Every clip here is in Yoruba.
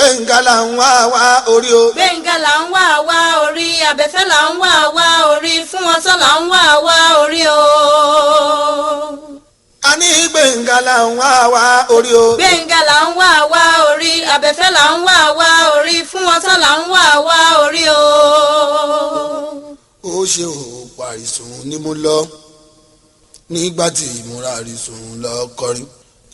Gbẹ̀ngà là ń wá wá orí o. Gbẹ̀ngà là ń wá wá orí. Abẹ́fẹ́ là ń wá wá orí. Fún wọn tán là ń wá wá orí o. A ní Gbẹ̀ngà là ń wá wá orí o. Gbẹ̀ngà là ń wá wá orí. Abẹ́fẹ́ là ń wá wá orí. Fún wọn tán là ń wá wá orí o. Ó ṣe ò pàrìsùn ni mo lọ nígbà tí mo ra àrìsùn lọ kọrin.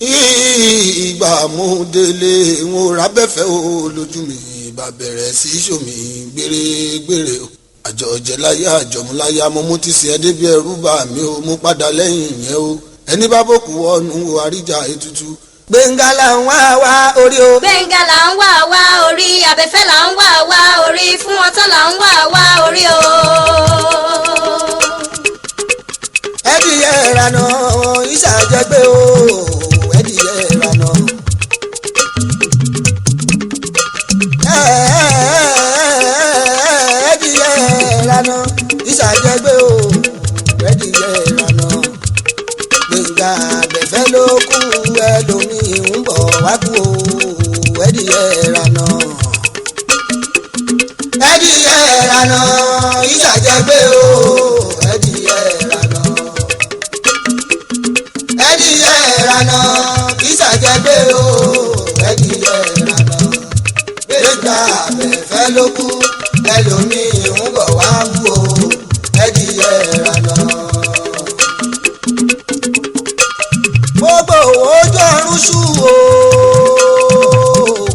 Ìgbà mo délé ń rábẹ́fẹ́ o lójú mi bá bẹ̀rẹ̀ sí ṣòmí gbèrègbèrè o. Àjọjẹ láyé àjọmúláyà mo mú ti sí ẹ débi ẹrú bá mi o mú padà lẹ́yìn yẹn o. Ẹni bá bòkú wọnú àríjà ètùtù. Gbẹ̀ngà là ń wá wá orí o. Gbẹ̀ngà là ń wá wá orí. Abẹ́fẹ́ là ń wá wá orí. Fún wọn tán là ń wá wá orí o. Ẹdìyẹ ìrànà ìṣàjẹgbé o. Ẹdìyẹ ìrànà. Ẹdìyẹ ìrànà ìṣàjẹgbé o. Ẹdìyẹ ìrànà. Gbẹ̀ngà Abẹ́fẹ́ ló kú ẹlòmíì ń bọ̀ wá kú o. Ẹdìyẹ ìrànà. Ẹdìyẹ ìrànà ìṣàjẹgbé o. Ẹdìyẹ ìrànà. Ẹdìyẹ ìrànà ìṣàjẹgbé o. Ẹdìyẹ ìrànà. Gbẹ̀ngà Abẹ́fẹ́ ló kú ẹlòmíì ń bọ̀ wá kú o. Ẹdìyẹ ìrànà. Gbogbo ojú ọ̀run ṣú o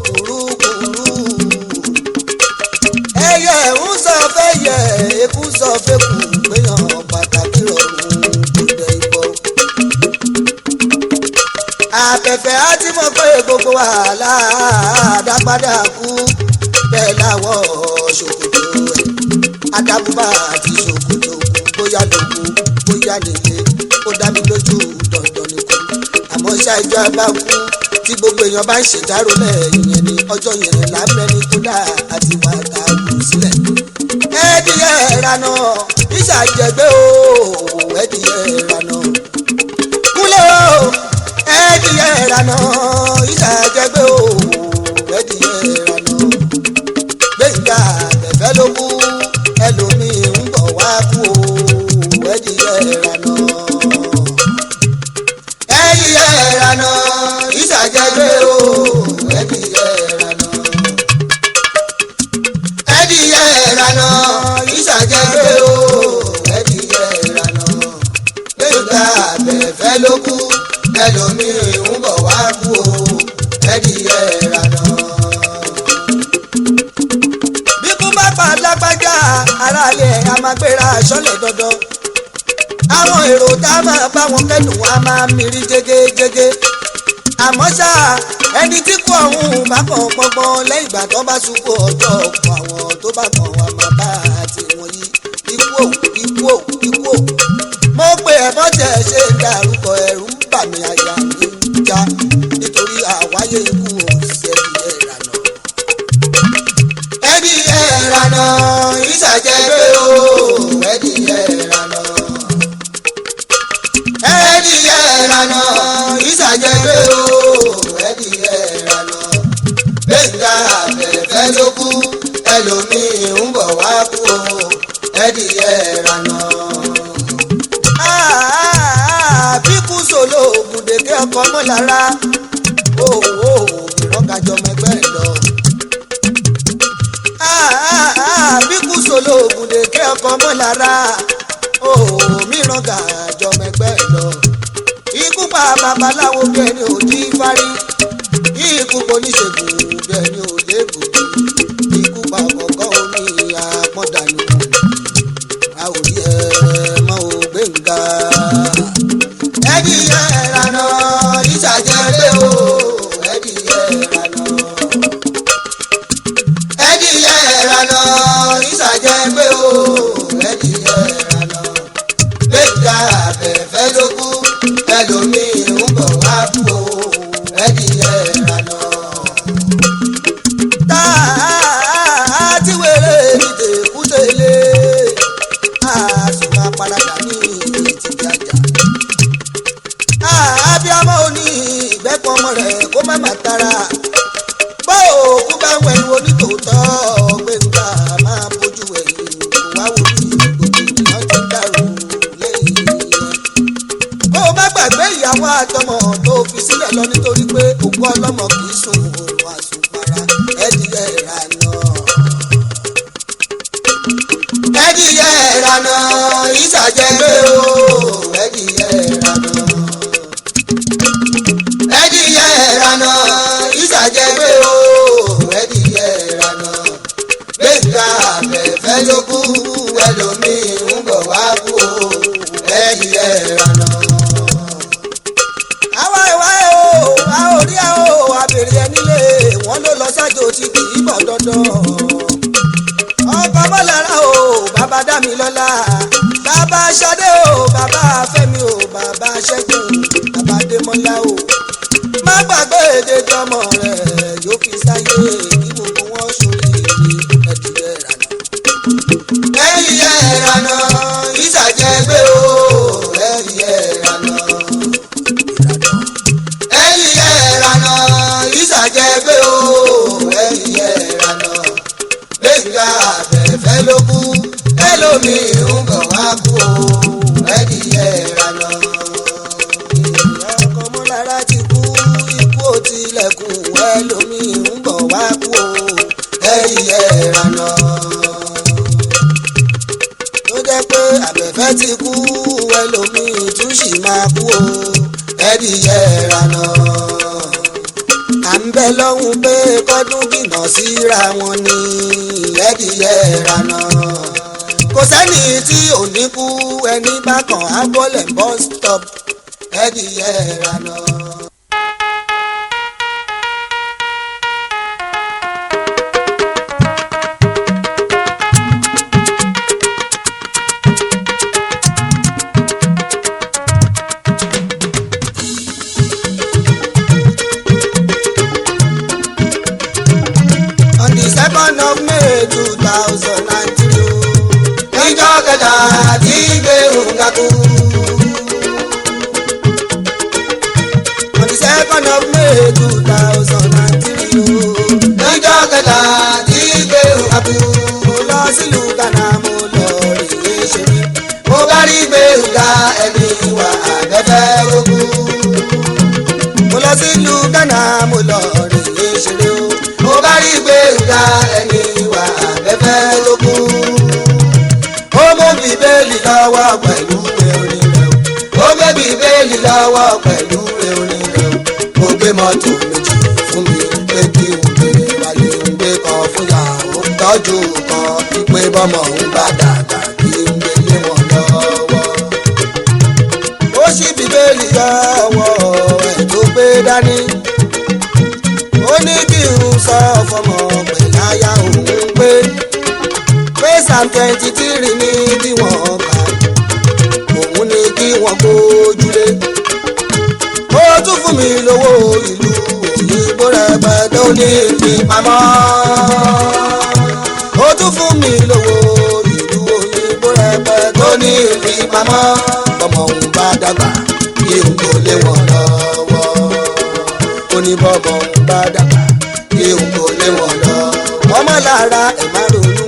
kùrukùru. Ẹyẹ ń sọ fẹ́yẹ eku sọ fẹ́kù gbéyàn pàtàkì rọrùn gbọdọ̀ ìbọn. Abẹ́fẹ́ á ti mọ̀ pé gbogbo wàhálà àdápadà kú bẹ́ẹ̀ láwọ̀ ṣòkòtò ẹ̀. Adábùbà àti ṣòkòtò bóyá lóko bóyá nílé ó dá mi lójú dandan ni kú. Àmọ́ ṣá ìjọ bá kú tí gbogbo èèyàn bá ń ṣèdárò lẹ́yìn yẹn ni ọjọ́ yẹn lábẹ́ni tó dá àti wà ká wù sílẹ̀. Ẹdìyẹ ìrànà ìṣàjẹgbé o. Ẹdìyẹ ìrànà kúlẹ̀ o. Ẹdìyẹ ìrànà ìṣàjẹgbé o. Ẹdìyẹ ìrànà. Gbẹ̀ngà Abẹ́fẹ́ ló kú ẹlòmíì ń bọ̀ wá kú o. Ẹdìyẹ ìrànà. Ẹdìyẹ ìrànà ìṣàjẹgbé o. Ẹdìyẹ ìrànà. Ẹdìyẹ ìrànà ìṣàjẹgbé o. Ẹdìyẹ ìrànà. Gbẹ̀ngà Abẹ́fẹ́ ló kú ẹlòmíì ń bọ̀ wá kú o. Ẹdìyẹ ìrànà. Bí kú bá pa lágbájá aráalé a máa gbéra sọ́lẹ̀ dandan. Àwọn èrò tá a máa bá wọn kẹ́dùn a máa mìírí jégéjégé. Àmọ́ ṣá ẹni tí kú ọ̀hún bá kàn pọ́npọ́n lẹ́yìn ìgbà tó bá sunkún ọjọ́ ọ̀pọ̀ àwọn tó bá kàn wá máa bá àti wọn yí. Ikú ò ikú ò ikú ò. Mo pe ẹ̀fọ́ tẹ̀ ṣe dárúkọ ẹ̀rù ń bà mí àyà mi ń já nítorí àwáyé ikú ò ṣẹ́díyẹ ìrànà. Ẹdìyẹ ìrànà ìṣàjẹgbé o. Ẹdìyẹ ìrànà. Ẹdìyẹ ìrànà ìṣàjẹgbé o. Ẹdìyẹ ìrànà. Gbẹ̀ngà Abẹ́fẹ́ ló kú ẹlòmíì ń bọ̀ wá kú o. Ẹdìyẹ ìrànà. Bíkú sòlò ògùndèké ọkọ̀ mọ́lára òwò ìrọ́gàjọ mẹgbẹ́ lọ. Bíkú sòlò ògùndèké ọkọ̀ mọ́lára òwò mìíràn gàjọ mẹgbẹ́ lọ. Ikú pa babaláwo bí ẹni ò ní fárí. Ikú pa oníṣègùn bí ẹni ò légbòdì. Ikú pa kọ̀ọ̀kan omi àpọ̀dànù. A ò rí ẹ mọ́ o Gbẹ̀ngà. Ẹdìyẹ ìrànà ìṣàjẹgbé o. Ẹdìyẹ ìrànà. Ẹdìyẹ ìrànà ìṣàjẹgbé o. Ẹdìyẹ ìrànà. Gbẹ̀ngà Abẹ́fẹ́ ló kú ẹlòmíì ń bọ̀ wá kú o. Ẹdìyẹ ìrànà. Tá a àwọn ẹ̀rù onítòótọ́ Gbénga máa bójú ẹ̀yìn kó wá wo bí gbogbo ènìyàn ti dàrú lẹ́yìn ẹ̀. kó o má gbàgbé ìyàwó àtọmọ tó fi sílẹ̀ lọ nítorí pé òkú ọlọ́mọ kì í sùn oorun àsùnpara ẹ̀dìyẹ ìrànà. ẹ̀dìyẹ ìrànà ìsàjẹgbé o ẹ̀dìyẹ ìrànà. ẹ̀dìyẹ ìrànà ìsàjẹgbé o ẹ̀dìyẹ ìrànà. Gbénga àbẹ̀fẹ́ ló kú ẹlòmíì ń bọ̀ wá kú o ẹ̀dìyẹ ìrànà. àwa ìwà ẹ̀ o a ò rí ẹ̀ o àbèrè ẹ̀ nílé wọn ló lọ sájò tí kì í bọ̀ dandan. ọkọ̀ bọ́lára o bàbá Dámilọ́lá bàbá Ṣadé o bàbá Fẹ́mi o bàbá Ṣẹ́gun bàbá Démọ́lá o má gbàgbé èdè tọmọ rẹ yóò fi sáyé kí gbogbo wọn sórí ẹdìyẹ ìrànà. ẹdìyẹ ìrànà ìsàjẹgbé o ẹdìyẹ ìrànà. ẹdìyẹ ìrànà ìsàjẹgbé o ẹdìyẹ ìrànà. Gbénga àbẹ̀fẹ́ ló kú ẹlòmíì ń bọ̀ wá kú o ẹdìyẹ ìrànà. ọkọ̀ mọ́lára ti kú ikú ò tilẹ̀kùn ẹlòmíì ń bọ̀ wá kú o ẹdìyẹ ìrànà. tó jẹ́ pé àbẹ̀fẹ́ ti kú ẹlòmíì tún sì máa kú o ẹdìyẹ ìrànà. à ń bẹ lọ́hùn pé kọ́dún jìnnà síra wọn ni ẹdìyẹ ìrànà. kò sẹ́ni tí ò ní kú ẹni bá kàn á bọ́lẹ̀ bus stop ẹdìyẹ ìrànà. On the 2nd of May 2003 níjọ́ kẹta tí Gbénga kú. On the 2nd of May 2003 níjọ́ kẹta tí Gbénga kú. mo lọ sílùú Ghana mo lọ rèé ṣeré mo bá rí Gbénga ẹni wà àbẹ̀fẹ́ ló kú. mo lọ sílùú Ghana mo lọ rèé ṣeré o mo bá rí Gbénga ẹni wà àbẹ̀fẹ́ ló kú. ó mú Bíbélì lọ́wọ́ pẹ̀lú orin rẹ̀ o ó gbé Bíbélì lọ́wọ́ pẹ̀lú orin rẹ̀ o ó gbé mọ́tò méjì fún mi pé kí n gbé wálé ń gbé kan fún yàwó tọ́jú kan pé bọ́mọ ń bá dàgbà kí n gbé lé wọn lọ́wọ́. ó ṣí Bíbélì lọ́wọ́ ẹ̀ tó gbé dání ó ní kí n sọ fọmọ pẹ̀láyà òun pé Psalm 23 ní kí wọ́n kà òun ní kí wọ́n gbójúlé. ó tún fún mi lówó ìlú òyìnbó rẹpẹtẹ ó ní ìfipamọ́. ó tún fún mi lówó ìlú òyìnbó rẹpẹtẹ ó ní ìfipamọ́. bọ́mọ òun bá dàgbà kí n kò lé wọn lọ́wọ́. ó ní bọ́mọ òun bá dàgbà kí n kò lé wọn lọ́wọ́. ọmọ lára ẹ̀ má ronú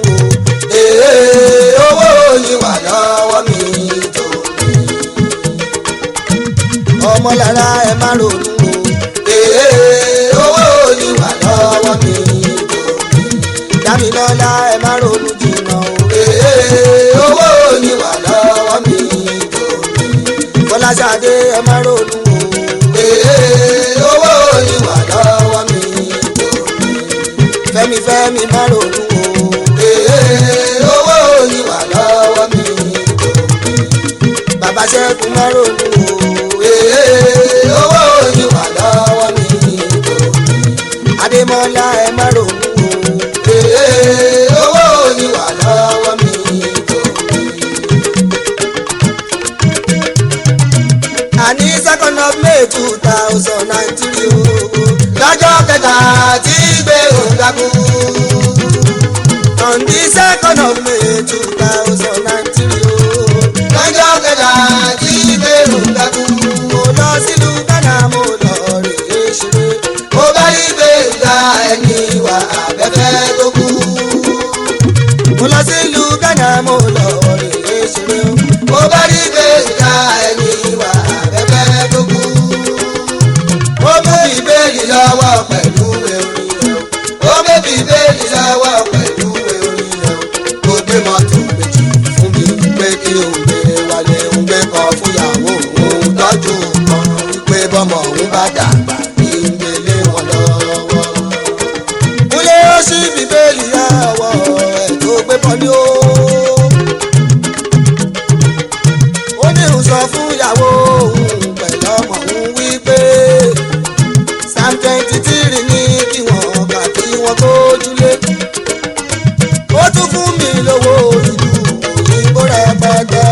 o owó yìí wà lọ́wọ́ mi tó mi. ọmọ lára ẹ̀ má ronú o owó yìí wà lọ́wọ́ mi tó mi. Dámilọ́lá ẹ̀ má ronú jìnnà o owó yìí wà lọ́wọ́ mi tó mi. Fọláṣadé ẹ̀ má ronú o owó yìí wà lọ́wọ́ mi tó mi. Fẹ́mi má ronú o owó yìí wà lọ́wọ́ mi tó mi. Bàbá Ṣẹ́gun má ronú o owó yìí wà lọ́wọ́ mi tó mi. Adémọ́lá ẹ má ronú o owó yìí wà lọ́wọ́ mi tó mi. Àní 2nd of May 2003 o lọ́jọ́ kẹta tí Gbénga kú. On the 2nd of May 2003 lọ́jọ́ kẹta tí Gbénga kú. mo lọ sílùú Ghana mo lọ rèé ṣeré mo bá rí Gbénga ẹni wà á. abẹ́fẹ́ tó kú. mo lọ sí ìlú Ghana mo lọ rèé ṣeré o. mo bá rí bẹ́ẹ̀ka ẹni wà abẹ́fẹ́ tó kú. ó mú ìbéèlì lọ́wọ́ pẹ̀lú orin rẹ̀ o. ó mú ìbéèlì lọ́wọ́ pẹ̀lú orin rẹ̀ o. ó gbé mọ́tò méjì fún mi pé kí o gbé wálé ń gbé kan fúnyàwó òun tọ́jú kan wípé bọ́mọ òun bá dàgbà kí n gbélé wọn lọ́wọ́. kúlé ó sí bíbélì àwọ̀ ẹ̀ tó gbé pọ̀ ní o. ó ní ń sọ fúnyàwó òun pẹ̀lú ọmọ òun wípé Psalm 23 ní kí wọ́n kà kí wọ́n kójúlé. ó tún fún mi lówó ìlú òyìnbó rẹpẹtẹ.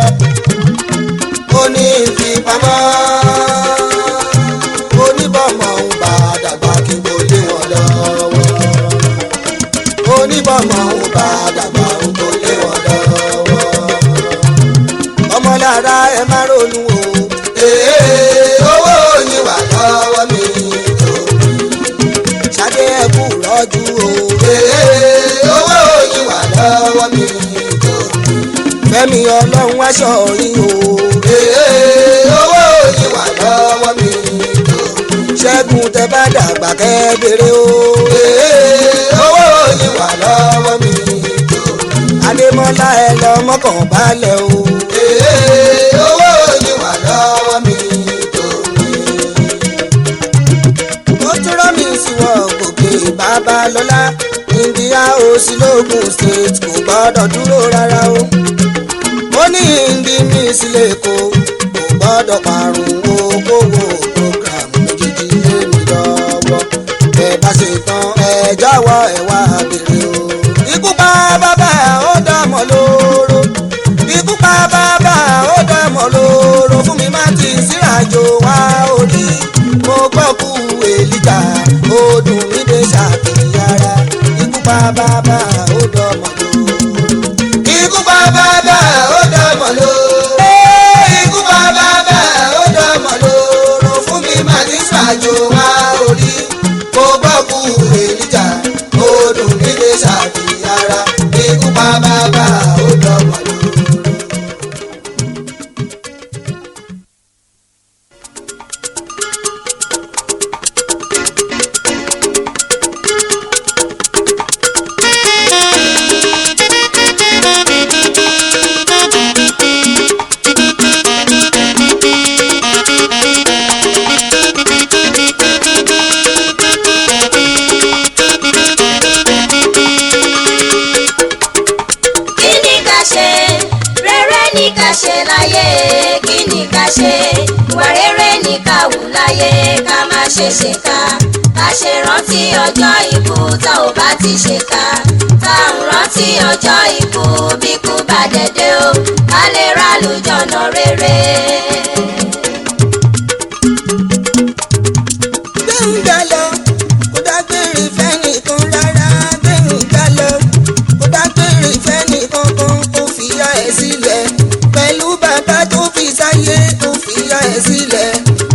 ó ní ìfipamọ́. ó ní bọ́mọ ń bá dàgbà kí n kò lé wọn lọ́wọ́. ó ní bọ́mọ ń bá dàgbà ń kò lé wọn lọ́wọ́. ọmọ lára ẹ má ronú o. owó yín wà lọ́wọ́ mi. Ṣadé ẹ kú rọ́jú o. owó yín wà lọ́wọ́ mi. Fẹ́mi Ọlọ́run aṣọ yín o. owó yín wà lọ́wọ́ mi. Ṣẹ́gun tẹ bá dàgbà kẹ́ bèrè o. owó yín wà lọ́wọ́ mi. Adémọ́lá ẹ lọ mọ́kàn balẹ̀ o. owó yín wà lọ́wọ́ mi. ó tún rọ́ mi sí wọn gòkè Babalọ́lá India òsì lógún state kò gbọ́dọ̀ dúró rárá o. ó ní indi mi sílẹ̀ kó kò gbọ́dọ̀ parun okòwò program méjèèjì lé mi lọ́wọ́. ẹ bá ṣe tán ẹ jáwọ́ ẹ wá bèrè o. ikú pa bàbá ó dàmọ́ lóró. ikú pa bàbá ó dàmọ́ lóró. fún mi má ti sírajo wá orí. mo gbọ́ kú èlìjà ó dùn mí dé ṣàkíyàrá. ikú pa bàbá ó dàmọ́ lóró. ikú pa bàbá ó dàmọ́ lóró. ikú pa bàbá ó dàmọ́ lóró. fún mi má ti sírajo wá orí. mo gbọ́ kú èlìjà ó dùn mí dé ṣàkíyàrá. ikú pa bàbá ó dàmọ́ lóró. ṣe ṣèkà ká ṣe rántí ọjọ́ ikú tá ò bá ti ṣèkà tá ń rántí ọjọ́ ikú bí kú bá dẹ̀dẹ̀ o ká lè rálùjọ́nà rere. gbẹ̀ngà lọ kó dágbére fẹ́nìkan rárá. gbẹ̀ngà lọ kó dágbére fẹ́nìkan kan kó fìyà ẹ̀ sílẹ̀ pẹ̀lú bàbá tó fi sáyé kó fìyà ẹ̀ sílẹ̀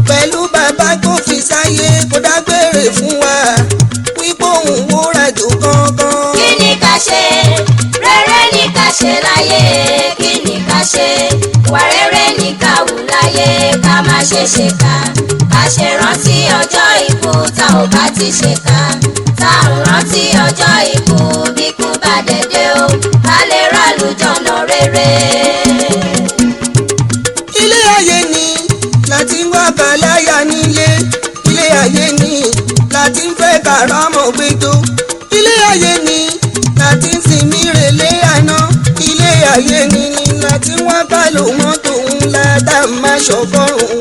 pẹ̀lú bàbá tó fi sáyé kó dágbére fún wa wípé òun wúra jù kankan. kí ni ká ṣe rere ní ká ṣe láyé kí ni ká ṣe wà rere ní ká wù láyé ká má ṣe ṣèkà ká ṣe rántí ọjọ́ ikú tá ò bá ti ṣèkà tá ń rántí ọjọ́ ikú bí kú bá dẹ̀dẹ̀ o ká lè rálùjọ́nà rere. ilé ayé ni láti ń wá bàláyà nílé. ilé ayé ni láti ń fẹ́ kàrámọ̀ gbẹjọ. ilé ayé ni láti ń sinmi relé àná. ilé ayé ni láti ń wá kálò mọ́tò ńlá tá a máa ṣọ̀kọ́rùn.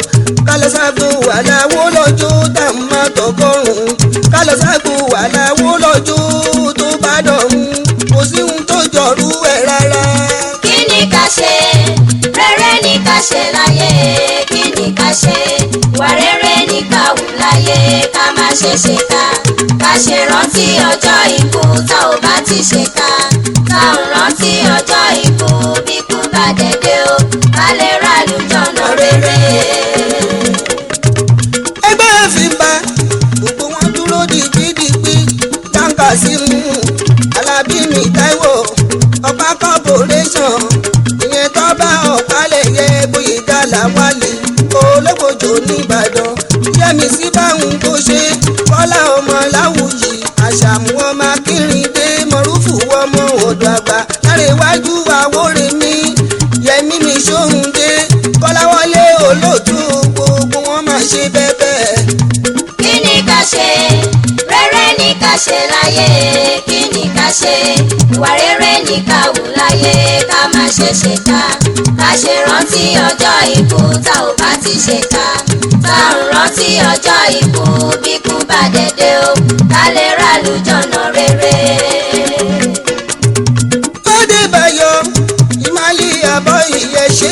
kálọ̀ ságbó wà láwó lọ́jọ́ tá a máa tọkọ́rùn. kálọ̀ ságbó wà láwó lọ́jọ́ tó bá dọ̀rùn. kò sí ohun tó jọrú ẹ̀ rárá. kí ni ká ṣe rere ní ká ṣe láyé kí ni ká ṣe wà rere ní ká wù láyé ká má ṣe ṣèkà ká ṣe rántí ọjọ́ ikú tá ò bá ti ṣèkà tá ń rántí ọjọ́ ikú bí kú bá dẹ̀dẹ̀ o ká lè rálùjọ́nà rere. ẹgbẹ́ fi ba gbogbo wọn dúró dìgbìdìgbì táǹkà sí mú mi Táíwò ọ̀pá corporation ìyẹn tó bá ọ̀pá lẹ̀yẹ bóyá ìdálà wálé olóbojò nìbàdàn yẹmi sí báwọn tó ṣe Bọ́lá ọmọ Láwùyí Àṣàmú ọmọ Akínrìndé Mọ̀rúfù ọmọ ọ̀dọ̀ àgbà Lárẹ̀wájú Àwórèmí Yẹmí mi Ṣóhùndé Kọ́láwọlé olóòtú gbogbo wọn máa ṣe bẹ́ẹ̀. kí ni ká ṣe rere ní ká ṣe láyé kí ni ká ṣe ìwà rere ní ká wù láyé ká má ṣe ṣèkà ká ṣe rántí ọjọ́ ikú tá ò bá ti ṣèkà tá ò rántí ọjọ́ ikú bí kú bá dẹ̀dẹ̀ o ká lè ràlùjọ̀nà rere. Adébáyọ̀ ìmàlí àbọ̀ ìyẹ̀ṣe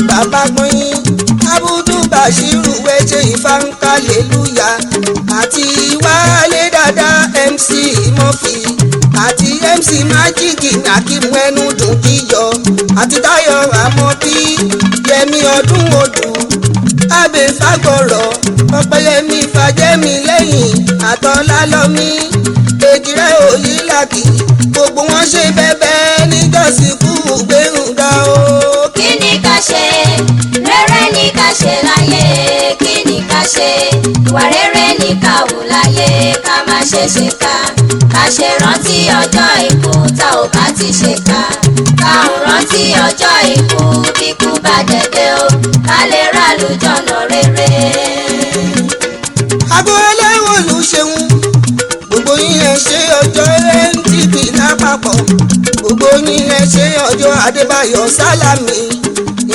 bàbá gbọ̀nyìn Abudu Bashiru wẹ́ṣẹ̀ ìfàǹkàlélúyà àti Wálé Dàda MC Murphy àti MC Magic Akeem ẹnu dùn jíyọ àti Táyọ̀ Àmọ́bí Yẹmí ọdún odù Abẹ́ Fágbọ̀rọ̀ Ọpẹ́yẹmí Fàjẹ́mi lẹ́yìn àtọ́lálọ́mí Èjìrẹ́ Òyìnlákì gbogbo wọn ṣe bẹ́ẹ̀ níjọ́sìnkú gbẹ̀rùndà o. kí ni ká ṣe rere ní ká ṣe láyé kí ni ká ṣe ìwà rere ní ká wù láyé ká má ṣe ṣèkà ká ṣe rántí ọjọ́ ikú tá ò bá ti ṣèkà ká ń rántí ọjọ́ ikú bí kú bá dẹ̀dẹ̀ o ká lè ràlùjọ̀nà rere. Agboola Olúṣeun gbogbo yín ẹ ṣe ọjọ́ NTV lápapọ̀ gbogbo yín ẹ ṣe ọjọ́ Adébáyọ̀ Sálámì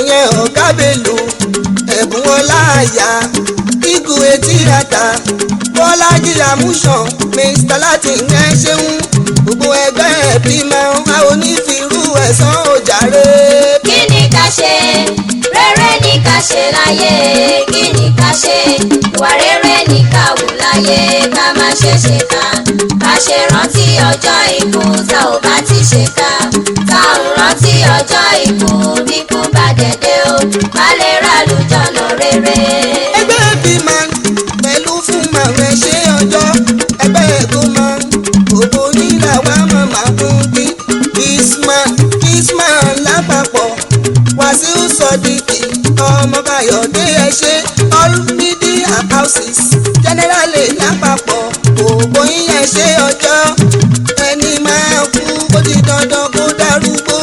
ìyẹn ọ̀gá Bello ẹ̀bùn ọláàyà igu etí ata Bọ́lájí Àmúṣàn Mr Latin ẹ ṣeun gbogbo ẹgbẹ́ ẹbí máa ń wá onífìrú ẹ̀sán òjàre. kí ni ká ṣe rere ní ká ṣe láyé kí ni ká ṣe ìwà rere ní ká wù láyé ká má ṣe ṣèkà ká ṣe rántí ọjọ́ ikú tá ò bá ti ṣèkà tá ò rántí ọjọ́ ikú bí kú bá dẹ̀dẹ̀ o ká lè ràlùjọ̀nà rere. ẹgbẹ́ ẹbí máa ń pẹ̀lú fún màmá ẹ ṣe ọjọ́ ẹgbẹ́ ẹ̀kọ́ máa ń gbogbo nílà wá màmá fún bí Isman lápapọ̀ Wàsíù Sọ̀díkì ọmọ Báyọ̀dé ẹ ṣe all media houses generally lápapọ̀ gbogbo yín ẹ ṣe ọjọ́ ẹni máa kú ó di dandan kó darúgbó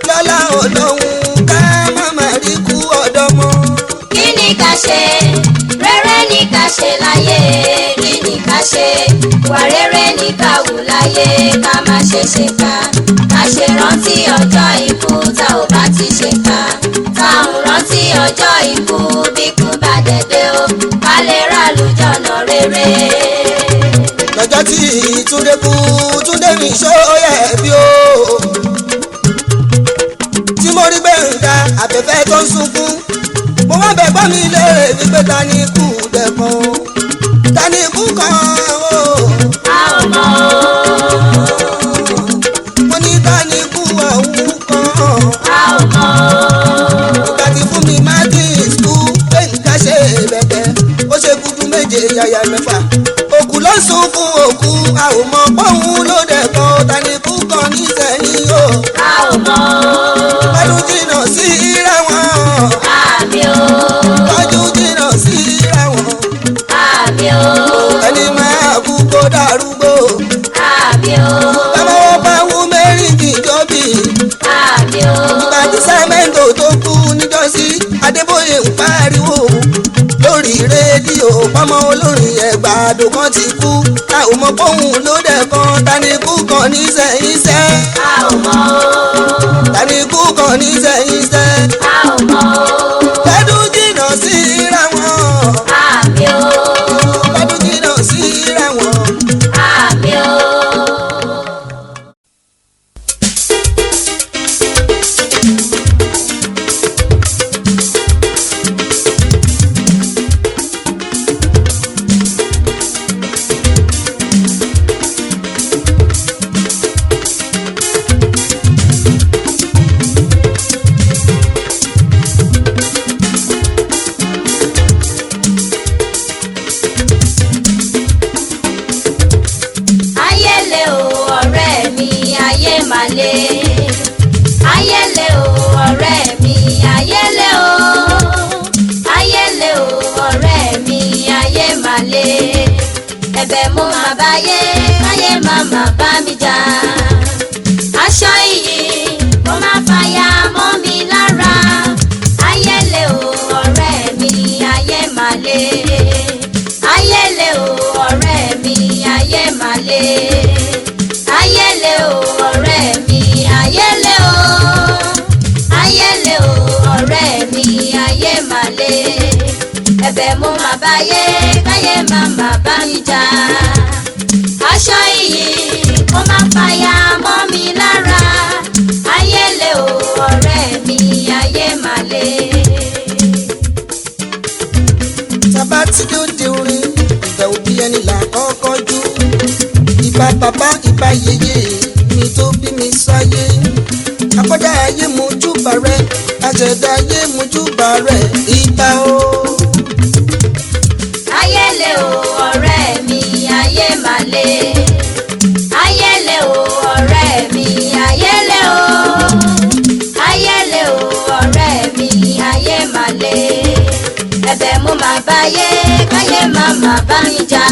lọ́lá Ọlọ́run ká má má rí kú ọ̀dọ́mọ. kí ni ká ṣe rere ní ká ṣe láyé kí ni ká ṣe ìwà rere ní ká wù láyé ká má ṣe ṣèkà ká ṣe rántí ọjọ́ ikú tá ò bá ti ṣèkà tá ò rántí ọjọ́ ikú bí kú bá dẹ̀dẹ̀ o ká lè ràlùjọ̀nà rere. lọ́jọ́ tí Túndé kú Túndé mi ṣó yẹ bí o tí mo rí gbẹ̀ǹda àfẹ́fẹ́ tó ń sunkún mo wá bẹ̀ gbọ́ mi lé wípé ta ni ikú dẹ̀kan ta ni ikú kan o. a ò mọ̀ mo ní ta ni ikú ọ̀hún kan. a ò mọ̀ ìgbà tí fún mi má dín ìsú pé nǹkan ṣe bẹ̀bẹ̀ ó ṣe gudu méje yàyà mẹ́fà òkú ló ń sunkún òkú a ò mọ̀ pọ́hún ló dẹ̀kan ta ni ikú kan nísẹ̀yìn o. a ò mọ̀ Tọ́jú jìnnà sí ra wọn. àmì o Tọ́jú jìnnà sí ra wọn. àmì o Ẹni máa kú kó darúgbó. àmì o Táwọn bá wú mẹ́rìndì jọ́bì. àmì o Ìgbà tí sẹ́mẹ́ntò tó kú níjọ́sí, Adébóyè ń pariwo. Lórí rédíò, pọ́mọ olórin Ẹ̀gbàdo kan ti kú. A ò mọ̀ póhùn ló dẹ̀ kan, ta ni kú kan nísẹ̀yìn sẹ́. a ò mọ̀ Ta ni kú kan nísẹ̀yìn sẹ́. a ò mọ̀ Tọ́jú jìnnà sí ra wọn. àmì o Tọ́jú jìnnà sí ra wọn. àmì o. le ayé le o ọ̀rẹ́ mi ayé le o ayé le o ọ̀rẹ́ mi ayé mà le ẹ̀bẹ̀ mo máa báyé káyé má bá mi jà aṣọ iyì mo máa fàyà mọ́ mi lára ayé le o ọ̀rẹ́ mi ayé mà le ayé le o ọ̀rẹ́ mi ayé mà le ayé le o ọ̀rẹ́ mi ayé le o ayé le o ọ̀rẹ́ mi ayé mà le ẹ̀bẹ̀ mo máa báyé káyé má bá mi jà aṣọ iyì mo máa fàyà mọ́ mi lára ayé le o ọ̀rẹ́ mi ayé mà le. Tábà tí ló dé orin ìgbà òbí ẹni là kọ́kọ́ jú ìbà bàbá ìbà yèyé mi tó bí mi sáyé àkọ́dá ayé mojúbà rẹ àjẹ̀dá ayé mojúbà rẹ ìbà o. ayé le o ọ̀rẹ́ mi ayé mà le ayé le o ọ̀rẹ́ mi ayé le o ayé le o ọ̀rẹ́ mi ayé mà le ẹ̀bẹ̀ mo máa báyé káyé má bá mi jà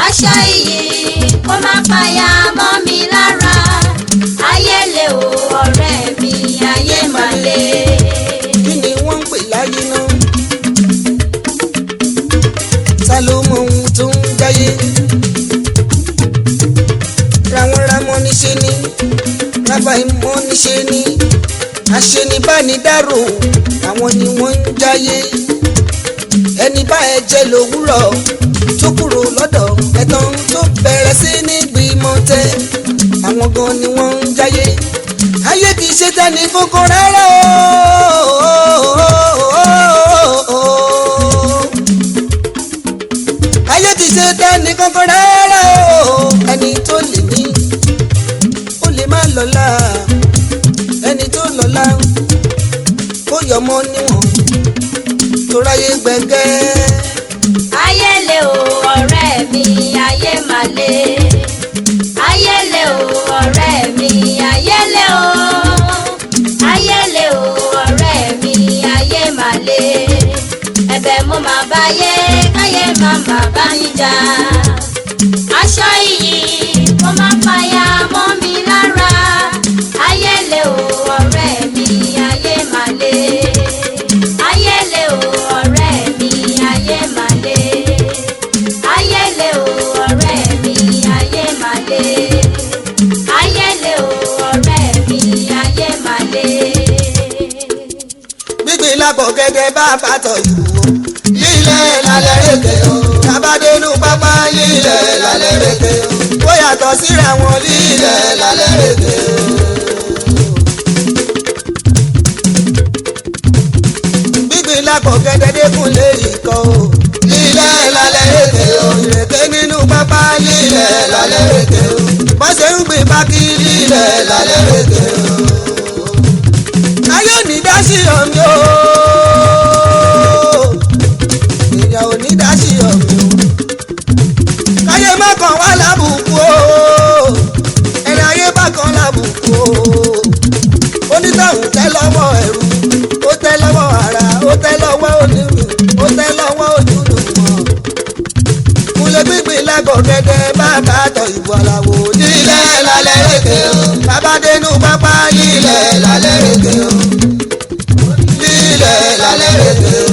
aṣọ iyì mo máa fàyà mọ́ mi lára ayé le o ọ̀rẹ́ mi ayé mà le. Kí ni wọ́n ń pè láyé náà? Ta ló mọ ohun tó ń jáyé? Ràwọ̀nràmọ̀ níṣe ni rábà ìmọ̀ níṣe ni àṣenibánidárò àwọn ni wọ́n ń jáyé. Ẹni bá ẹ jẹ lówùrọ̀ tó kúrò lọ́dọ̀ ẹ̀tàn tó bẹ̀rẹ̀ sí ní gbìmọ̀ tẹ àwọn gan ni wọ́n ń jáyé. Ayé kìí ṣe tẹ́ni kókó rárá o. Ayé kìí ṣe tẹ́ni kókó rárá o. Ẹni tó lè ní ó lè má lọ́lá ẹni tó lọ́lá kó yọmọ níwọ̀n tó ráyé gbẹ̀gẹ́. ayé le o ọ̀rẹ́ mi ayé mà le ayé le o ọ̀rẹ́ mi ayé le o ayé le o ọ̀rẹ́ mi ayé mà le ẹ̀bẹ̀ mo máa báyé káyé má bá mi jà aṣọ iyì mo máa fàyà mọ́ mi lára ayé le o ọ̀rẹ́ mi ayé mà le ayé le o ọ̀rẹ́ mi ayé mà le ayé le o ọ̀rẹ́ mi ayé mà le ayé le o ọ̀rẹ́ mi ayé mà le. Gbígbìn lápò gẹ́gẹ́ bá bàtọ̀ ìlú o lílẹ̀ lálẹ́ rèké o tábàdénú pápá lílẹ̀ lálẹ́ rèké o ó yàtọ̀ síra wọn lílẹ̀ lálẹ́ rèké o. Gbígbìn lápò gẹ́gẹ́ dẹ́kun lè ikọ̀ o lílẹ̀ lálẹ́ rèké o ìrèké nínú pápá lílẹ̀ lálẹ́ rèké o bọ́n ṣe ń gbìn pákí lílẹ̀ lálẹ́ rèké o. Ayé ò ní dá sí ọ̀mí o èèyàn ò ní dá sí ọ̀mí o káyé má kàn wá lábùkù o ẹni ayé bá kàn lábùkù o onítọ̀hún tẹ́ lọ́wọ́ ẹ̀rù ó tẹ́ lọ́wọ́ ara ó tẹ́ lọ́wọ́ onílù ó tẹ́ lọ́wọ́ ojúlùmọ̀ kúlẹ̀ gbígbìn lágọ̀ gẹ́gẹ́ bàbá àtọ̀ ìbò àlàwò lílẹ̀ lálẹ́ rèké o bàbá dénú pápá lílẹ̀ lálẹ́ rèké o lílẹ̀ lálẹ́ rèké o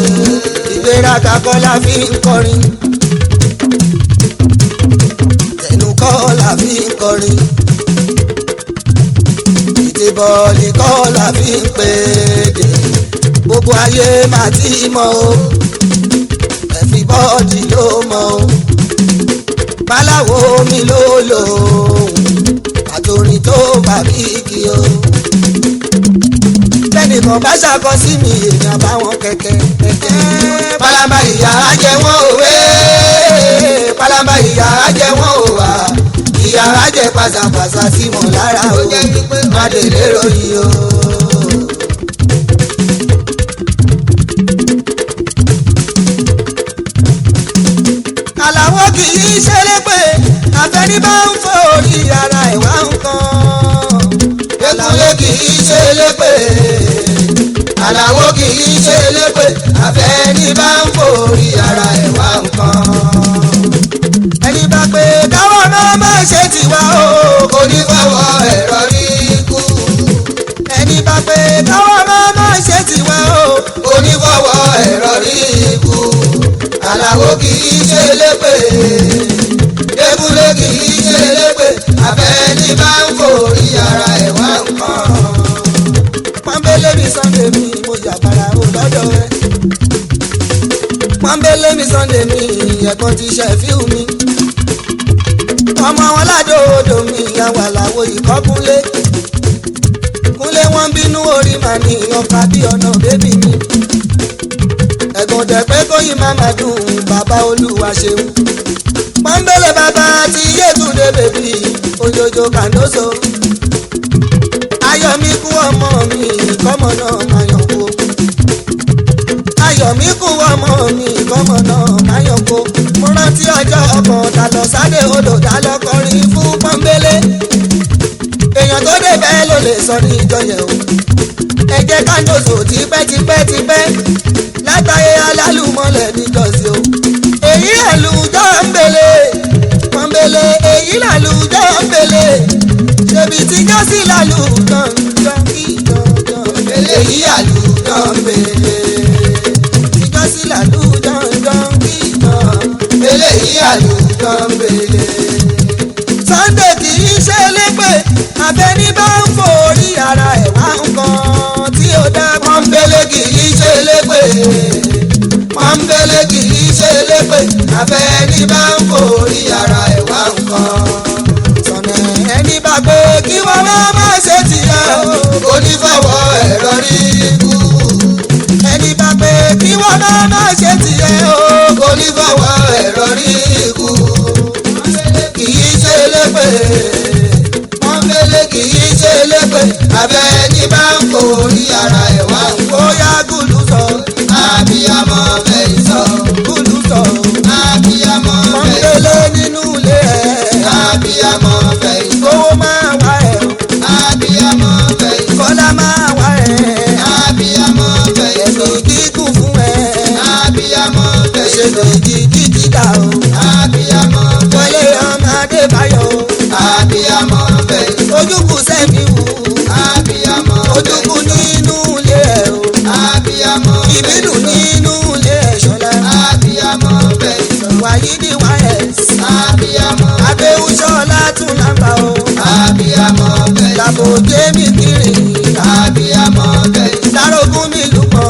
ìgbéraga kọ́ la fi ń kọrin ẹnu kọ́ la fi ń kọrin ìdìbọ̀lì kọ́ la fi ń pèdè gbogbo ayé máa ti mọ̀ o everybody ló mọ̀ o báláwo mi ló lò ó àtòrin tó bá kíkì o bẹ́nìkan bá ṣàkọ sí mi èèyàn báwọn kẹ̀kẹ́ pálábá ìyá jẹ wọ́n òwe pálábá ìyá jẹ wọ́n òwà ìyá jẹ pàṣàpàṣà sí wọn lára o má délé ròyìn o. Àlàó kì í ṣeré pé àfẹ́rí bá ń forí ara ẹ̀ wá nǹkan. lépè Àlàó kì í ṣe lépè àfẹ́ni bá ń forí ara ẹ̀ wá nǹkan. ẹni bá pé káwọn náà má ṣe tiwa o kò ní fọwọ́ ẹ̀rọ rí kú. ẹni bá pé káwọn náà má ṣe tiwa o kò ní fọwọ́ ẹ̀rọ rí kú. Àlàó kì í ṣe lépè Débúlé kì í ṣe lépè àfẹ́ni bá ń forí ara ẹ̀ wá nǹkan. Pọ́nbélé mi Sunday mi mo yàgbára o lọ́dọ̀ rẹ̀. Pọ́nbélé mi Sunday mi ẹ̀gbọ́n ti ṣe fíù mi. ọmọ wọn ládòdò mi ìyàwó Àlàó ìkọ́kúnlé. Kúnlé wọn bínú orí màá ní ọkà bí ọ̀nà bébí mi. ẹ̀gbọ́n tẹ̀pẹ́ kóyìn máma dùn bàbá Olúwa ṣeun. Pọ́nbélé bàbá ti Yétúndé bèbí ojoojó kàndóso. Ayọ̀mí kú ọmọ mi kọ́mọ náà máa yàn kó. Ayọ̀mí kú ọmọ mi kọ́mọ náà máa yàn kó. Mo rántí ọjọ́ ọkàn ta lọ sáré odò ta lọ kọrin fún Pọ́nbélé. èèyàn tó dé bẹ́ẹ̀ ló lè sọ ní ìjọ yẹn o. ẹ jẹ́ kàndóso tipẹ́ látàyè alálùmọ́lẹ̀ níjọ́sí o. èyí àlùjọ́ ń bèlè Pọ́nbélé èyí làlùjọ́ ń bèlè. ṣebí tí jọ́sí làlùjọ́ ìjọ́ èyí àlùjọ́ ń bèlè. ìjọ́sí làlùjọ́ ìjọ́ èyí àlùjọ́ ń bèlè. Sunday kì í ṣe lépè àfẹ́ni bá ń forí ara ẹ̀ wá nǹkan tí ó dá. Pọ́nbélé kì í ṣe lépè Pọ́nbélé kì í ṣe lépè àfẹ́ni bá ń forí ara ẹ̀ wá nǹkan. Sọ̀nà ẹni bá gbé kí wọ́n má ṣe tìyà kò ní fọwọ́ ẹ̀rọ rí kú. ẹni bá gbé kí wọ́n má ṣe tìyà kò ní fọwọ́ ẹ̀rọ rí kú. kì í ṣe lépè Pọ́nbélé kì í ṣe lépè àfẹ́ni bá ń forí ara ẹ̀ wá nǹkan. Bóyá gùlù sọ abiyamọ bẹ́ẹ̀ sọ gùlù sọ abiyamọ bẹ́ẹ̀ sọ. Pọ́nbélé nínú ilé ẹ̀ abiyamọ bẹ́ẹ̀ sọ. Owó máa wá ẹ̀ o abiyamọ bẹ́ẹ̀ sọ. Kọ́lá máa wá ẹ̀ abiyamọ bẹ́ẹ̀ sọ. Ẹ̀mí kíkún fún ẹ̀ abiyamọ bẹ́ẹ̀ sọ. Ṣèlè dídí dà o abiyamọ bẹ́ẹ̀ sọ. Wọlé ọmọ Adébáyọ̀ o abiyamọ bẹ́ẹ̀ sọ. Ojúkù sẹ́mi wù abiyamọ bẹ́ẹ̀ sọ. Ojúkù nínú ilé ẹ̀ o abiyamọ bẹ́ẹ̀ sọ. Ìbídùn nínú ilé ẹ̀ Ṣọlá abiyamọ bẹ́ẹ̀ sọ. Wàyídì wáyẹ̀s abiyamọ Adéwúṣọlá tún nàmbà o abiyamọ bẹ́ẹ̀ sọ. Làbò Jémi kiri abiyamọ bẹ́ẹ̀ sọ. Dárógún mi lùpọ̀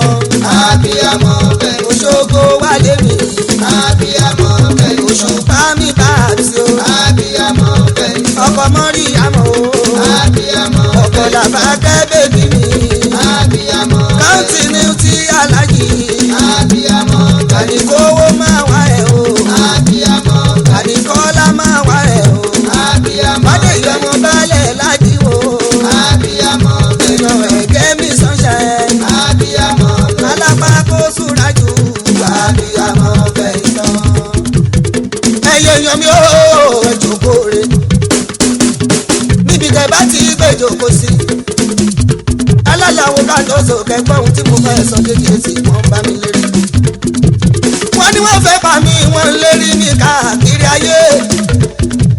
abiyamọ bẹ́ẹ̀ sọ. Òṣogbo wálé mi abiyamọ bẹ́ẹ̀ sọ. Òṣùpá mi bá àbísí o abiyamọ bẹ́ẹ̀ sọ. Ọkọ̀ mọ́rí àmọ́ o abiyamọ ọkọ̀ làbá kẹ́ bèbí mi abiyamọ káùntì ní ti alájì abiyamọ kàníkówó máa wá ẹ̀ o abiyamọ kàníkọ́lá máa wá ẹ̀ o abiyamọ wádé ìyọmọ balẹ̀ ládìwò abiyamọ èèyàn ẹ̀gẹ́ mi sunshine abiyamọ alápá kó súrájú abiyamọ bẹ́ẹ̀ sọ. ẹyẹ yan mi ó ẹjọ́kó re níbi tẹ́ bá ti gbẹjọkọ sí. Alálàó Kàndóso kẹgbọ́n ohun tí mo fẹ́ sọ kékeré sí wọ́n bá mi lérí. wọ́n ní wọ́n fẹ́ pa mí wọ́n lérí mi káàkiri ayé.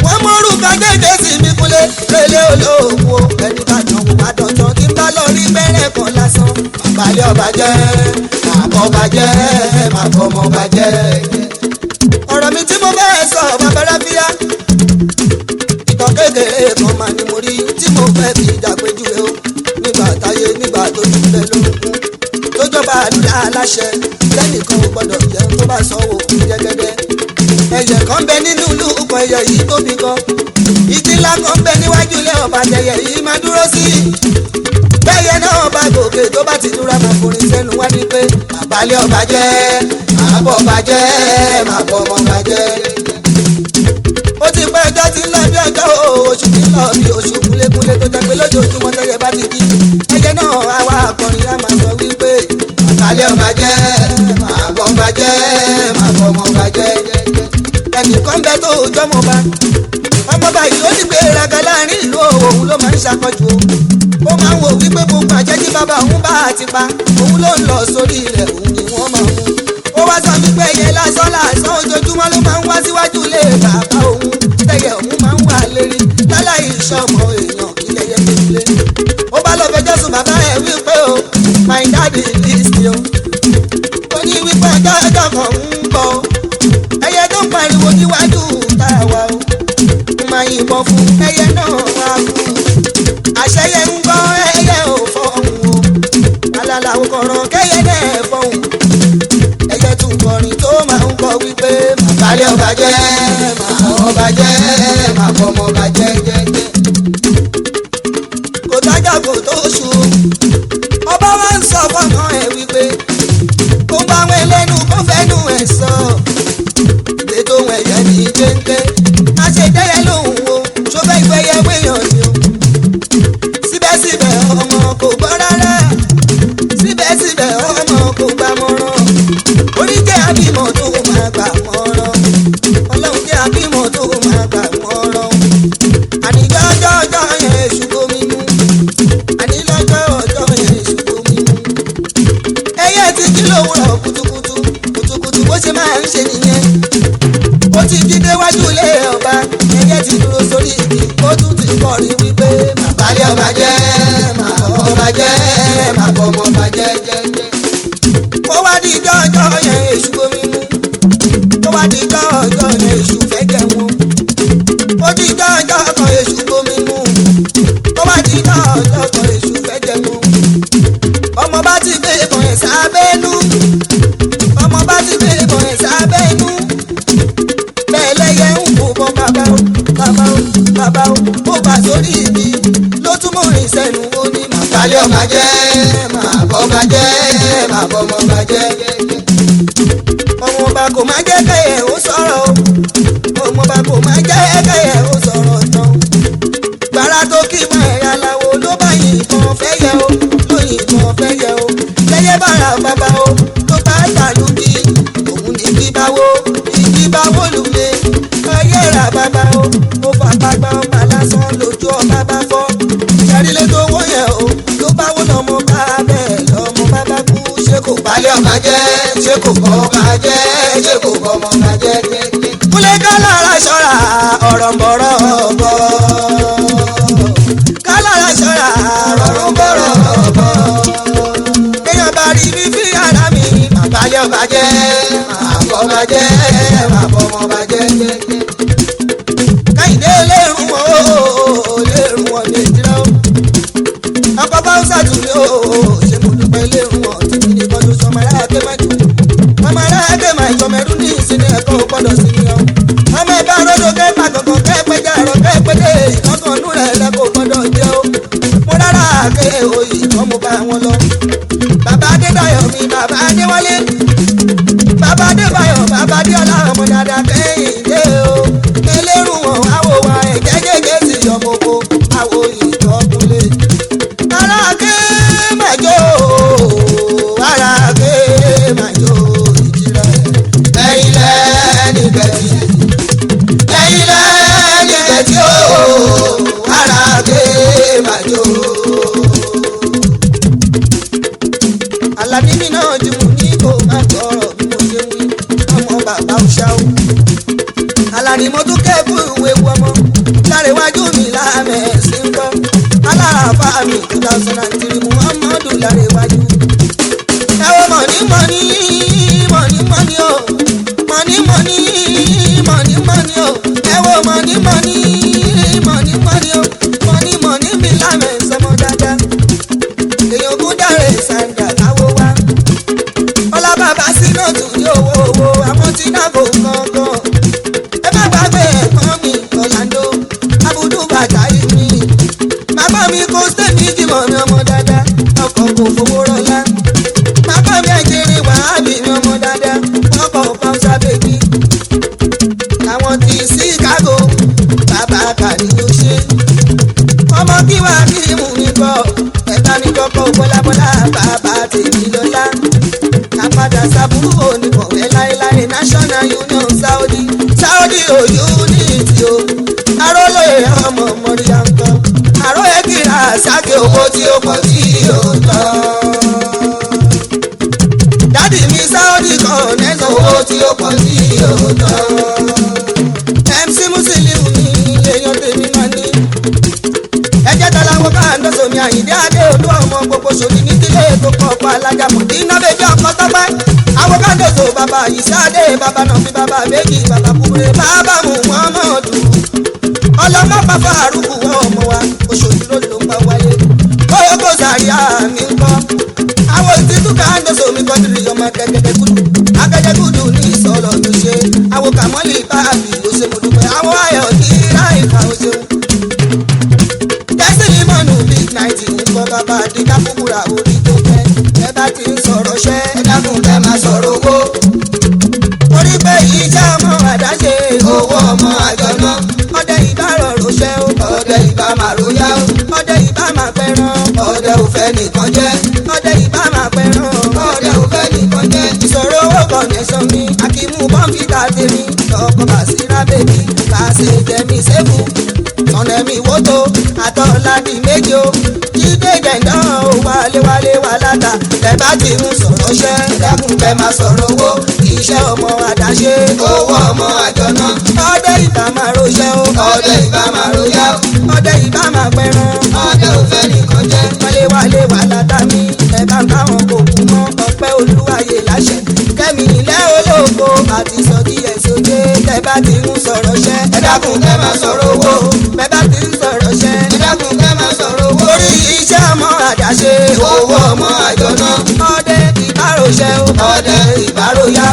wọ́n mórúkọ dédé sí mi kúnlé lélẹ́ olóògùn o. ẹni bá dán wò bá dọ̀tán kí n bá lọ rí bẹ́rẹ̀ kan lásán. àbálẹ̀ ọba jẹ́ àbọ̀ ọba jẹ́ àbọ̀ ọmọ ọba jẹ́. ọ̀rọ̀ mi tí mo fẹ́ sọ bàbá ráfíà. ìtàn kékeré kan máa ní mo rí tí mo fẹ́ fi dàgbéjúwe o. nígbà táyé nígbà tó ti fẹ́ lórúkún tó jọba àdúrà aláṣẹ lẹ́nìkan ò gbọ́dọ̀ jẹ́ tó bá sanwó jẹ́gẹ́dẹ́. ẹyẹ kan bẹ nínú ìlú kan ẹyẹ yìí tóbi gan. igi ńlá kan bẹ níwájú ilé ọba tẹyẹ yìí máa dúró sí. bẹ́ẹ̀yẹ náà bá gòkè tó bá ti dúró máa forin sẹ́nu wá ní pé àbálẹ̀ ọba jẹ́ àbọ̀ ọba jẹ́ màbọ̀ ọmọ ọba jẹ́. ó ti pẹ́ ẹjọ́ ti ń lọ bí ọjọ́ oṣù tí ń lọ bí oṣù kúlékúlé tó jẹ́ pé lójoojúmọ́ tẹ́yẹ bá ti kí ẹyẹ náà àwa akọrin á máa sọ wípé àbálẹ̀ ọba jẹ́ màbọ̀ ọba jẹ́ màbọ̀ ọmọ ọba jẹ́. ẹnìkan bẹ tó jọmọ bá ọmọ báyìí ó ní gbéraga láàrin ìlú òun ló máa ń ṣàkọjù o. ó máa ń wò wípé gbogbo bàbá òun bá ti pa òun ló ń lọ sórí ilẹ̀ òun ni wọ́n máa mú. ó wá sọ wípé ẹyẹ lásán lásán ojoojúmọ́ ló máa ń wá síwájú ilé bàbá òun tẹ̀yẹ òun máa ń wà lérí láláì ìṣọmọ èèyàn kí lẹ́yẹ kékeré. ó bá lọ fẹjọ́ sùn bàbá ẹ̀ wípé o my daddy is you. ó ní wípé ọjọ́ kan ń bọ̀ ẹyẹ tó ń pariwo níwájú táwa o máa yìnbọn fún ẹyẹ náà wá kú. àṣẹyẹ ń gbọ́ ẹyẹ ò fọhùn o alálàó kọ̀ràn kẹyẹ náà fọhùn. ẹyẹ tún kọrin tó máa ń kọ wípé màkàlẹ́ ọba jẹ́ màá ọba jẹ́ màá fọmọ ọba jẹ́ jẹ́jẹ́. kò tájà kò tó ṣù ọba wa ń sọ fọmọ ẹ wípé kó bá wọn lẹ́nu kó fẹ́nu ẹ̀ sọ. ètò ẹ̀yẹ ní kéńké má ṣe dẹ́yẹ lóhùn o ṣó fẹ́ gbẹ́yẹ wéyàn ni o. síbẹ̀síbẹ̀ ọmọ kò gbọ́ rárá síbẹ̀síbẹ̀ ọmọ kò gbà mọ́ràn. oníjẹ́ àbímọ tó máa gbà mọ́ràn ọlọ́run jẹ́ àbímọ tó máa gbà mọ́ràn. àníjọ́ ọjọ́ yẹn èṣù gómi mú ànílọ́jọ́ ọjọ́ yẹn èṣù gómi mú. ẹyẹ ti jí lówùrọ̀ kùtùkùtù kùtùkùtù bó ṣe máa ń ṣe nìyẹn. ó ti jí déwájú ilé ọba ẹyẹ ti dúró sórí igi ó tún ti kọrin wípé màkàlẹ́ ọba jẹ́ màá ọba jẹ́ màá bọ́mọ ọba jẹ́ jẹ́jẹ́. ó wá di ọjọ́ yẹn èṣù gómi mú ó wá di ọjọ́ yẹn èṣù fẹ́ jẹ wọn. ó di ọjọ́ kan èṣù gómi mú ó wá di ọjọ́ kan èṣù fẹ́ jẹ wọn. ọmọ bá ti gbé ìbọn ẹ̀ sábẹ́nú ọmọ bá ti gbé ìbọn ẹ̀ sábẹ́nú. bẹ́ẹ̀ lẹ́yẹ ń kó bọ́ bàbá o bàbá o bàbá o ó bá sórí ibi ló túmọ̀ rìn sẹ́nu ó ní màkàlẹ́ ọba jẹ́ màá bọ́ ọba jẹ́ màá bọ́ ọmọ ọba jẹ́ jẹ́jẹ́. ọmọ ọba kò má jẹ́ kẹ́yẹ̀ ó sọ̀rọ̀ o ọmọ ọba kò má jẹ́ kẹ́yẹ̀ ó sọ̀rọ̀ tán. gbàrà tó kí mọ ẹ̀yà aláwo ló bá yìnbọn fẹ́ yẹ o ló yìnbọn fẹ́ yẹ o lẹ́yẹ bàrà bàbá o tó bá tàlù bí òun ní kíbáwó lulẹ̀ ẹyẹ rà bàbá o ó fapá gbá ọba lásán lójú ọba bá fọ́. ìyàrílé tó wọ́ yẹn o ló bá wọ́n lọ́mọ bá bẹ́ẹ̀ lọ́mọ bá bá kú. ṣé kò balẹ̀ ọba jẹ́ ṣé kò bọ́ ọba jẹ́ ṣé kò bọ́ ọmọ ọba jẹ́ jẹ́jẹ́. kúlẹ̀ kálára ṣọ́ra ọ̀rọ̀ ń bọ̀rọ̀ bọ̀ kálára ṣọ́ra ọ̀rọ̀ ń bọ̀rọ̀ bọ̀. èèyàn bá rí fífi ara mi màbálẹ̀ ọba jẹ́ màbọ̀ ọba jẹ́ màbọ̀ ọmọ ọba jẹ́ jẹ́jẹ́. káyìndé lérùn wọn lè jìnnà o. ọkọ̀ bá ń ṣàtúnyẹ o ṣe mo dúpẹ́ lérùn wọn tèmi nìkan ló sọ màrá ẹgbẹ́ má jù. ọmọ ará ẹgbẹ́ máa ìjọmẹ́rú ní ìsinmi ẹ̀kọ́ gbọ́dọ̀ sí ni ọ. ọmọ ẹgbẹ́ arọ́dọ̀ kẹ́ pàgọ́gọ́ kẹ́ pẹ́jà àrọ̀ kẹ́ pẹ́lẹ́ ìkọ́kànnú rẹ̀ lẹ́kọ̀ọ́ gbọ́dọ̀ jẹ́ o. mo rárá ké oyè ọmọ bá wọn lọ. bàbá Adébáyọ̀ mi bàbá Adéwálé bàbá Adébáyọ̀ bàbá Adéọlá ọmọ dáadáa kẹ́yìn dé o. elérùn wọn àwò wa ẹ̀jẹ̀jẹ̀jẹ̀ sí ọmọ oko àwò ìtọ́kùnlé. ara ké màjò ara ké màjò ìjìrẹ̀. ẹ̀yin lẹ́ni bẹ̀tì ẹ̀yin lẹ́ni bẹ̀tì o ara ké màjò. Àlàní mi náà di mú ní kó má gbọ́rọ̀ bí mo ṣe wí ọmọ bàbá òṣà o. Àlàní mo tún kẹ́kọ̀ọ́ ìwé wọmọ lárẹ̀wájú mi láàmẹ̀sí ń gbọ́. aláràfà mi 2003 Muhammadu lárẹ̀wájú. ẹ wo mọ̀ní o mọ̀ní o ẹ wo mọ̀ní o mọ̀ní mi láàmẹ̀sẹ̀mọ́ dáadáa. èèyàn kú dáre sàǹdà káwó wá. ọlá bàbá sínú tún ní owó àwọn tí náà kò kankan. ẹ má gbàgbé ẹ̀gbọ́n mi Orlando abudu bàtà yìí mi. màmá mi kò sẹ́ni jìmọ̀ mi ọmọ dáadáa ọkọ̀ kò fowó rọlá. màmá mi ẹ̀jẹ̀rẹ̀ wàhábì mi ọmọ dáadáa ọkọ̀ pàṣẹ bèbí. àwọn ti Chicago bàbá kàní ló ṣe. ọmọ kí wàá kí mú mi gbọ́ ẹ̀ka mi dọ́kọ̀ bọ́lábọ́lá bàbá tèmi lọ́lá. àpàdà sàbúrò oníkọ̀wé láéláé National Union Saudi unity o. arólóye ọmọ mọ́ríyá ń tọ́ àró ẹ̀kíra ṣáàkì owó tí ó pọ̀ tí ó tọ́. tán. MC Musiliu ní èèyàn tèmi máa ní. ẹjẹ́ tọ́lá wo káàndó sómi Àyìndé adé olú ọmọ gbogbo sòdì ní kílé tó kọ́ ọ̀pọ̀ alájà mọ̀ ní iná bèbí ọkọ̀ tọ́pẹ́. àwọn káàndó sọ bàbá ìsáde bàbá náà fi bàbá méjì bàbá kúrẹ́ bàbá mú wọn mọ̀ dùn. ọlọ́mọ bàbá àrùkù wọn ọmọ wa oṣooṣù ló ń bá wáyé. bóyá kò sàrí àmì ń kọ́. àwọn ìtìtú káàndó sómi kọ́tìrì ọmọ akẹ́kẹ́ gudu akẹ́kẹ́ gudu ní ìsọ̀rọ̀ ló ṣe. àwọn kàmọ́lì báàbì ló ṣe mo dúpẹ́ àwọn ayọ̀ tí ráì kà ó ṣeun. tẹ́sílì mọ́nù big night nǹkan bàbá àdìgá kúkúrà orí tó fẹ́. ẹ bá ti ń sọ̀rọ̀ ṣẹ́ ẹ dákun fẹ́ máa sọ̀rọ̀ owó. torí pé ìjà ọmọ àdáṣe owó ọmọ àjọ̀nà. ọdẹ ìbá rọrùn ṣẹ́ ó ọdẹ ìbá máa ròyà ó. ọdẹ ìbá máa pẹran ọdẹ ò fẹ́ nìkan jẹ́. ọdẹ ìbá máa pẹran ọdẹ ò fẹ́ nìkan jẹ́. ìṣòro owó kọ̀ọ̀nẹ́sán mi akímú bọ́ǹfìtà tèmi lọ́kọ̀ bàṣírà bèbí kàṣe jẹ́mi sẹ́fù ọ̀nà mi wótó àtọ̀ládì méjì o jíde jẹ̀ndán o wálé wà látà tẹ̀bá ti ń sọ̀rọ̀ ṣẹ́ dákun fẹ́ máa sọ̀rọ̀ owó iṣẹ́ ọmọ àdáṣe owó ọmọ àjọ̀nà. ọdẹ ìbá máa roṣẹ́ o ọdẹ ìbá máa royá o ọdẹ ìbá máa pẹran ọdẹ ò fẹ́ nìkan jẹ́. wálé wà látà mi ẹ̀bá káwọn kò kú mọ́ ọpẹ́ olúwayé láṣẹ kẹ́mi ilẹ̀ ológo àti sọ́jí ẹ̀sọ́jẹ́ tẹ̀bá ti ń sọ̀rọ̀ ṣẹ́ ẹ dákun fẹ́ máa sọ̀rọ̀ owó bẹ́ẹ̀ ti ń sọ̀rọ̀ ṣẹ́ ẹ dákun fẹ́ máa sọ̀rọ̀ owó. orí iṣẹ́ ọmọ àdáṣe owó ọmọ àjọ̀nà. ọdẹ ìbáròṣẹ́ ọdẹ ìbáróyá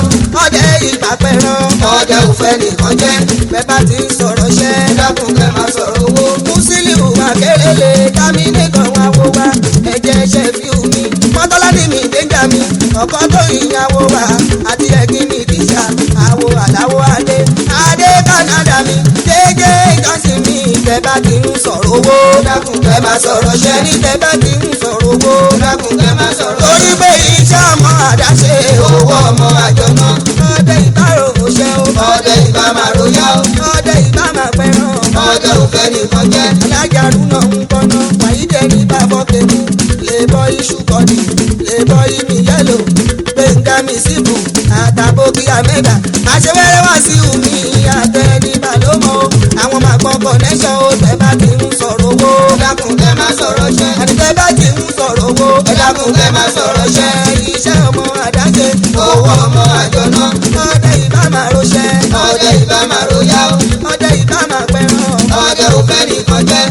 ọdẹ ìbápẹ̀rán ọdẹ òfẹ́ nìkan jẹ́. bẹ́ẹ̀ ti ń sọ̀rọ̀ ṣẹ́ ẹ dákun fẹ́ máa sọ̀rọ̀ owó. Musiliu akérèlé dámì nìkan wá wó wá ẹ̀jẹ̀ ṣẹ́ fi omi mọ́tọ́ládì mi gbẹ́jà mi ọkọ tó ìyàwó wa àti ẹ̀gbìn mi tíṣà àwo àláwọ̀ adé Canada mi jẹ́jẹ́ ìjọsìn mi tẹ́bá ti ń sọ̀rọ̀ owó dákun kẹ́ máa sọ̀rọ̀ ṣẹ́ ní tẹ́bá ti ń sọ̀rọ̀ owó dákun kẹ́ máa sọ̀rọ̀ ṣẹ́. torí pé iṣẹ́ ọmọ àdáṣe owó ọmọ àjọ̀nà. ọdẹ ìbárò òṣẹ́ o ọdẹ ìbá máa ròyà o ọdẹ ìbá máa pẹran ọdẹ òfẹ́ nìkan jẹ́. alájàrú náà ń gbọ́ná wàyídé ní bàbá tèmi lè bọ́ iṣu kọ́ni lè bọ́ ìmì yẹ́lò gbẹ̀ngà mi síbù àtàbókì àmẹ́gà àṣewẹ́rẹ́ wá sí omi àtẹnibà ló mọ̀ o. àwọn máa gbọ́ connection o tẹ́bá ti ń sọ̀rọ̀ owó dákun kẹ́ máa sọ̀rọ̀ ṣẹ́. àti tẹ́bá ti ń sọ̀rọ̀ owó dákun kẹ́ máa sọ̀rọ̀ ṣẹ́. iṣẹ́ ọmọ àdáṣe owó ọmọ àjọ̀nà. ọdẹ ìbá máa roṣẹ́ ọdẹ ìbá máa royá o ọdẹ ìbá máa pẹran ọdẹ òfẹ́ nìkan jẹ́.